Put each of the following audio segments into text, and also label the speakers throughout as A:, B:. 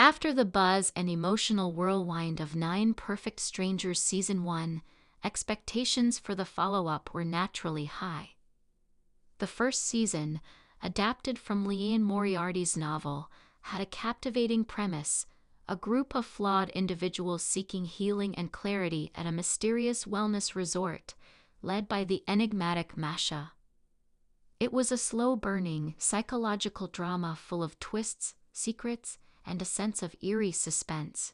A: After the buzz and emotional whirlwind of Nine Perfect Strangers Season 1, expectations for the follow-up were naturally high. The first season, adapted from Liane Moriarty's novel, had a captivating premise: a group of flawed individuals seeking healing and clarity at a mysterious wellness resort, led by the enigmatic Masha. It was a slow-burning, psychological drama full of twists, secrets, and a sense of eerie suspense.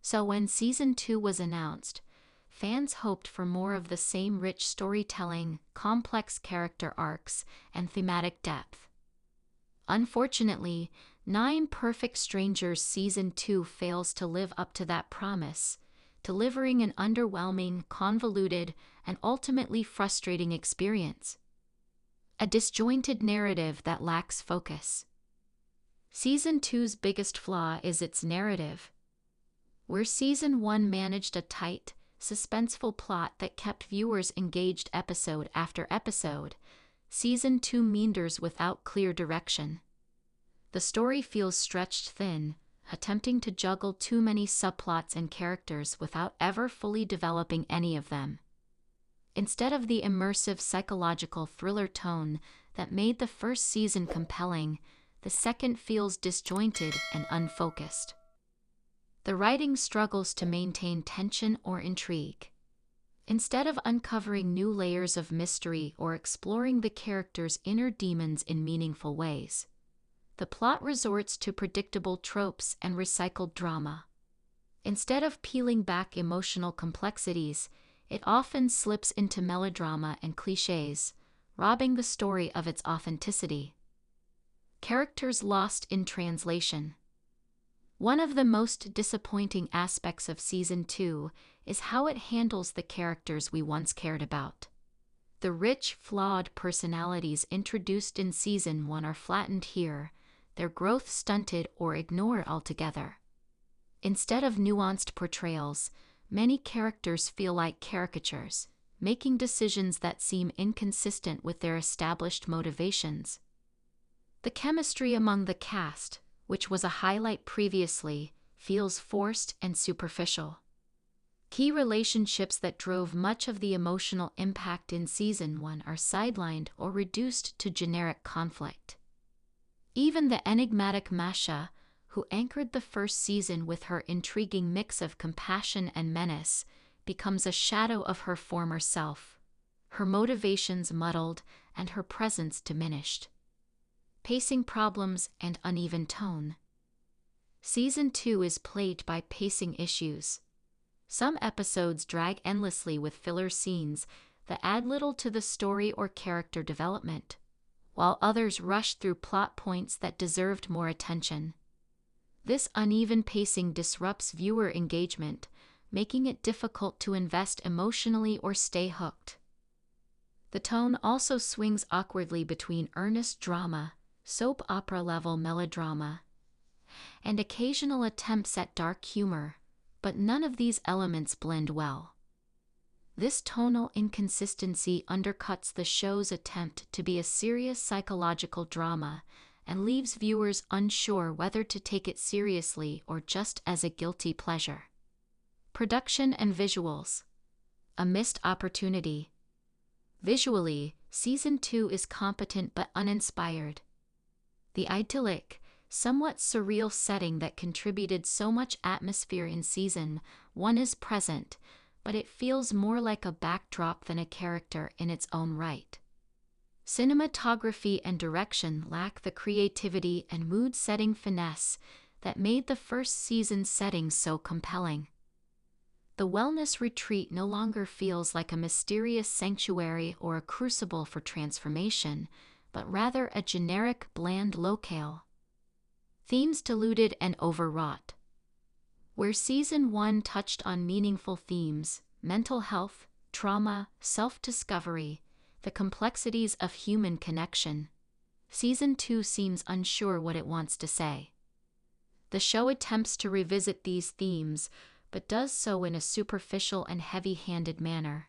A: So when Season 2 was announced, fans hoped for more of the same rich storytelling, complex character arcs, and thematic depth. Unfortunately, Nine Perfect Strangers Season 2 fails to live up to that promise, delivering an underwhelming, convoluted, and ultimately frustrating experience. A disjointed narrative that lacks focus. Season 2's biggest flaw is its narrative. Where Season 1 managed a tight, suspenseful plot that kept viewers engaged episode after episode, Season 2 meanders without clear direction. The story feels stretched thin, attempting to juggle too many subplots and characters without ever fully developing any of them. Instead of the immersive psychological thriller tone that made the first season compelling, the second feels disjointed and unfocused. The writing struggles to maintain tension or intrigue. Instead of uncovering new layers of mystery or exploring the characters' inner demons in meaningful ways, the plot resorts to predictable tropes and recycled drama. Instead of peeling back emotional complexities, it often slips into melodrama and cliches, robbing the story of its authenticity. Characters lost in translation. One of the most disappointing aspects of Season 2 is how it handles the characters we once cared about. The rich, flawed personalities introduced in Season 1 are flattened here, their growth stunted or ignored altogether. Instead of nuanced portrayals, many characters feel like caricatures, making decisions that seem inconsistent with their established motivations. The chemistry among the cast, which was a highlight previously, feels forced and superficial. Key relationships that drove much of the emotional impact in Season 1 are sidelined or reduced to generic conflict. Even the enigmatic Masha, who anchored the first season with her intriguing mix of compassion and menace, becomes a shadow of her former self, her motivations muddled and her presence diminished. Pacing problems and uneven tone. Season 2 is plagued by pacing issues. Some episodes drag endlessly with filler scenes that add little to the story or character development, while others rush through plot points that deserved more attention. This uneven pacing disrupts viewer engagement, making it difficult to invest emotionally or stay hooked. The tone also swings awkwardly between earnest drama, soap opera-level melodrama, and occasional attempts at dark humor, but none of these elements blend well. This tonal inconsistency undercuts the show's attempt to be a serious psychological drama and leaves viewers unsure whether to take it seriously or just as a guilty pleasure. Production and visuals. A missed opportunity. Visually, Season 2 is competent but uninspired. The idyllic, somewhat surreal setting that contributed so much atmosphere in Season 1 is present, but it feels more like a backdrop than a character in its own right. Cinematography and direction lack the creativity and mood-setting finesse that made the first season's setting so compelling. The wellness retreat no longer feels like a mysterious sanctuary or a crucible for transformation, but rather a generic, bland locale. Themes diluted and overwrought. Where Season 1 touched on meaningful themes, mental health, trauma, self-discovery, the complexities of human connection, Season 2 seems unsure what it wants to say. The show attempts to revisit these themes, but does so in a superficial and heavy-handed manner.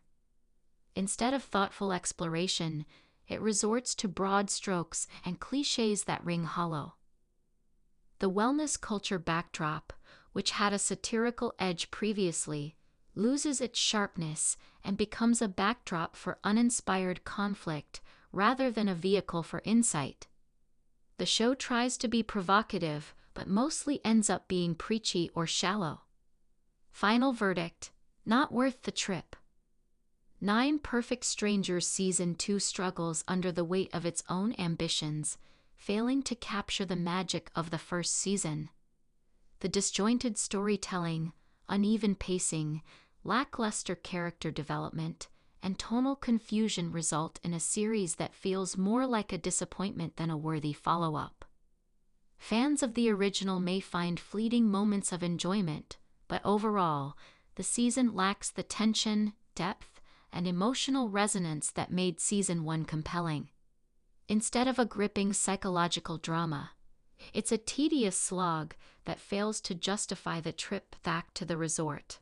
A: Instead of thoughtful exploration, it resorts to broad strokes and cliches that ring hollow. The wellness culture backdrop, which had a satirical edge previously, loses its sharpness and becomes a backdrop for uninspired conflict rather than a vehicle for insight. The show tries to be provocative, but mostly ends up being preachy or shallow. Final verdict: not worth the trip. 9 Perfect Strangers Season 2 struggles under the weight of its own ambitions, failing to capture the magic of the first season. The disjointed storytelling, uneven pacing, lackluster character development, and tonal confusion result in a series that feels more like a disappointment than a worthy follow-up. Fans of the original may find fleeting moments of enjoyment, but overall, the season lacks the tension, depth, and emotional resonance that made Season 1 compelling. Instead of a gripping psychological drama, it's a tedious slog that fails to justify the trip back to the resort.